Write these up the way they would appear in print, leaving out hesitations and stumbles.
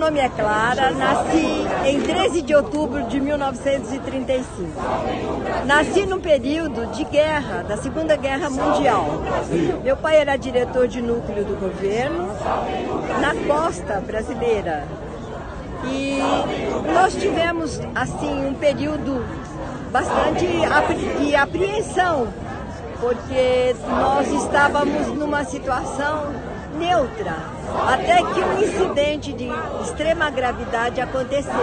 nome é Clara, nasci em 13 de outubro de 1935. Nasci num período de guerra, da Segunda Guerra Mundial. Meu pai era diretor de núcleo do governo na costa brasileira. E nós tivemos, assim, um período bastante de apreensão, porque nós estávamos numa situação neutra, até que um incidente de extrema gravidade aconteceu.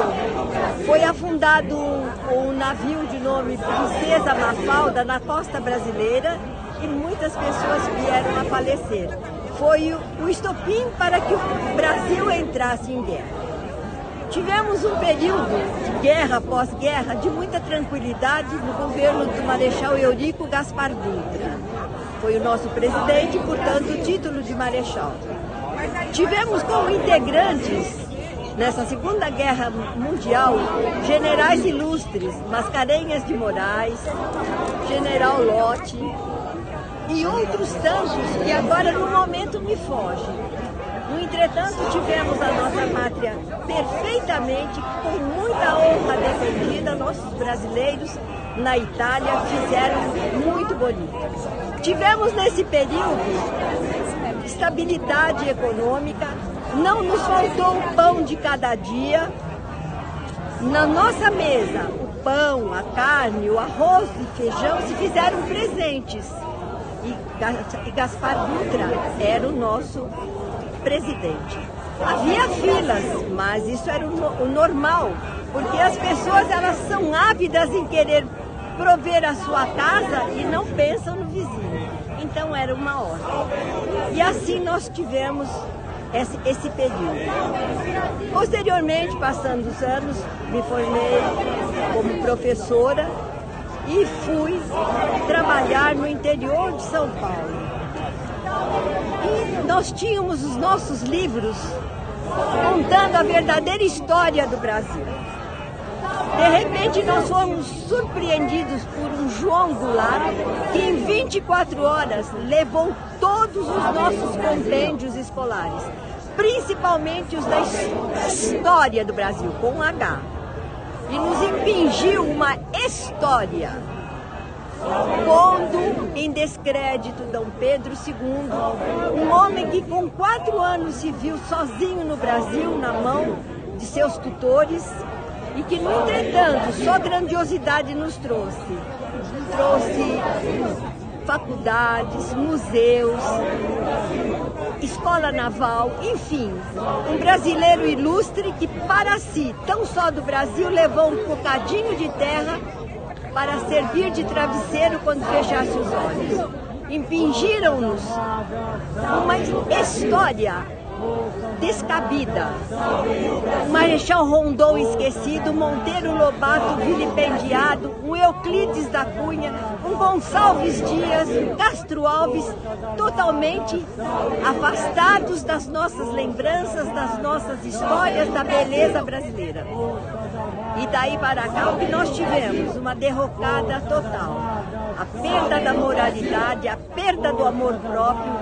Foi afundado um navio de nome Princesa Mafalda na costa brasileira e muitas pessoas vieram a falecer. Foi o estopim para que o Brasil entrasse em guerra. Tivemos um período de guerra, pós-guerra, de muita tranquilidade no governo do Marechal Eurico Gaspar Dutra. Foi o nosso presidente, portanto, o título de Marechal. Tivemos como integrantes, nessa Segunda Guerra Mundial, generais ilustres, Mascarenhas de Moraes, General Lott e outros tantos que agora no momento me fogem. No entretanto, tivemos a nossa pátria perfeitamente, com muita honra defendida. Nossos brasileiros na Itália fizeram muito bonito. Tivemos nesse período estabilidade econômica, não nos faltou o pão de cada dia. Na nossa mesa, o pão, a carne, o arroz e feijão se fizeram presentes. E Gaspar Dutra era o nosso presidente. Havia filas, mas isso era o normal, porque as pessoas elas são ávidas em querer prover a sua casa e não pensam no vizinho. Então era uma ordem. E assim nós tivemos esse período. Posteriormente, passando os anos, me formei como professora e fui trabalhar no interior de São Paulo. E nós tínhamos os nossos livros contando a verdadeira história do Brasil. De repente nós fomos surpreendidos por um João Goulart que em 24 horas levou todos os nossos compêndios escolares, principalmente os da história do Brasil, com H, e nos impingiu uma história, pondo em descrédito Dom Pedro II, um homem que com 4 anos se viu sozinho no Brasil, na mão de seus tutores, e que, no entretanto, só grandiosidade nos trouxe. Trouxe faculdades, museus, escola naval, enfim, um brasileiro ilustre que para si, tão só do Brasil, levou um bocadinho de terra para servir de travesseiro quando fechasse os olhos. Impingiram-nos uma história descabida. O Marechal Rondon esquecido, Monteiro Lobato vilipendiado, um Euclides da Cunha, um Gonçalves Dias, um Castro Alves, totalmente afastados das nossas lembranças, das nossas histórias, da beleza brasileira. E daí para cá o que nós tivemos? Uma derrocada total. A perda da moralidade, a perda do amor próprio,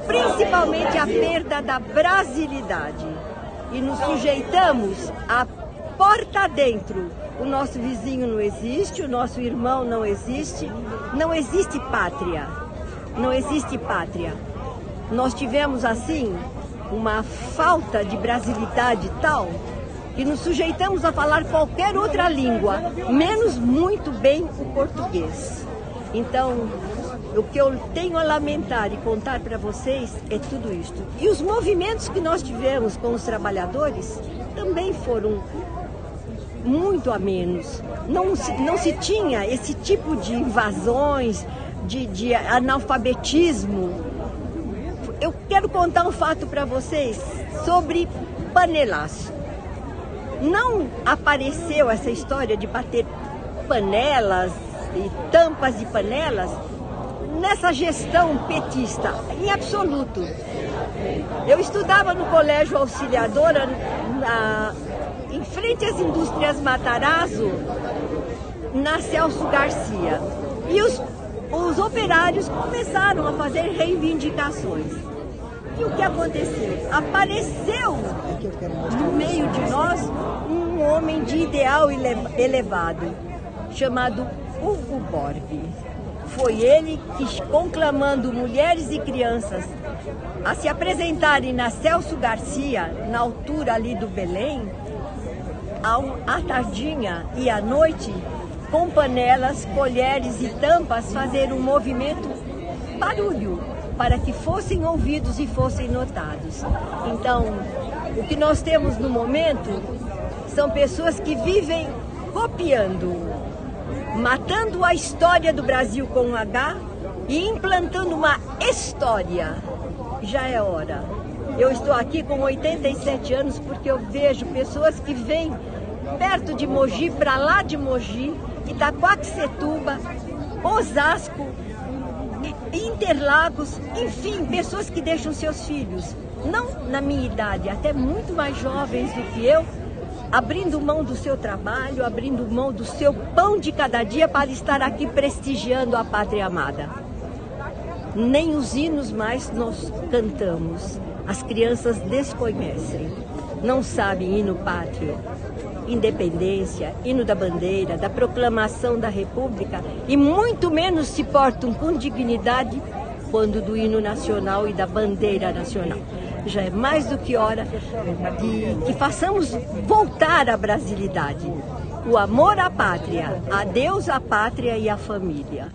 principalmente a perda da brasilidade. E nos sujeitamos a porta dentro. O nosso vizinho não existe, o nosso irmão não existe pátria. Não existe pátria. Nós tivemos assim uma falta de brasilidade tal que nos sujeitamos a falar qualquer outra língua, menos muito bem o português. Então, o que eu tenho a lamentar e contar para vocês é tudo isto. E os movimentos que nós tivemos com os trabalhadores também foram muito a menos. Não se tinha esse tipo de invasões, de analfabetismo. Eu quero contar um fato para vocês sobre panelaço. Não apareceu essa história de bater panelas e tampas de panelas nessa gestão petista, em absoluto. Eu estudava no Colégio Auxiliadora, em frente às indústrias Matarazzo, na Celso Garcia. E os operários começaram a fazer reivindicações. E o que aconteceu? Apareceu no meio de nós um homem de ideal elevado, chamado Hugo Borg. Foi ele que, conclamando mulheres e crianças a se apresentarem na Celso Garcia, na altura ali do Belém, à tardinha e à noite, com panelas, colheres e tampas, fazer um movimento barulho, para que fossem ouvidos e fossem notados. Então, o que nós temos no momento são pessoas que vivem copiando, matando a história do Brasil com um H e implantando uma história. Já é hora. Eu estou aqui com 87 anos porque eu vejo pessoas que vêm perto de Mogi, para lá de Mogi, Itaquaquecetuba, Osasco, Interlagos, enfim, pessoas que deixam seus filhos, não na minha idade, até muito mais jovens do que eu, abrindo mão do seu trabalho, abrindo mão do seu pão de cada dia para estar aqui prestigiando a pátria amada. Nem os hinos mais nós cantamos, as crianças desconhecem, não sabem hino pátrio, independência, hino da bandeira, da proclamação da República, e muito menos se portam com dignidade quando do hino nacional e da bandeira nacional. Já é mais do que hora de que façamos voltar à brasilidade, o amor à pátria, a Deus, à pátria e à família.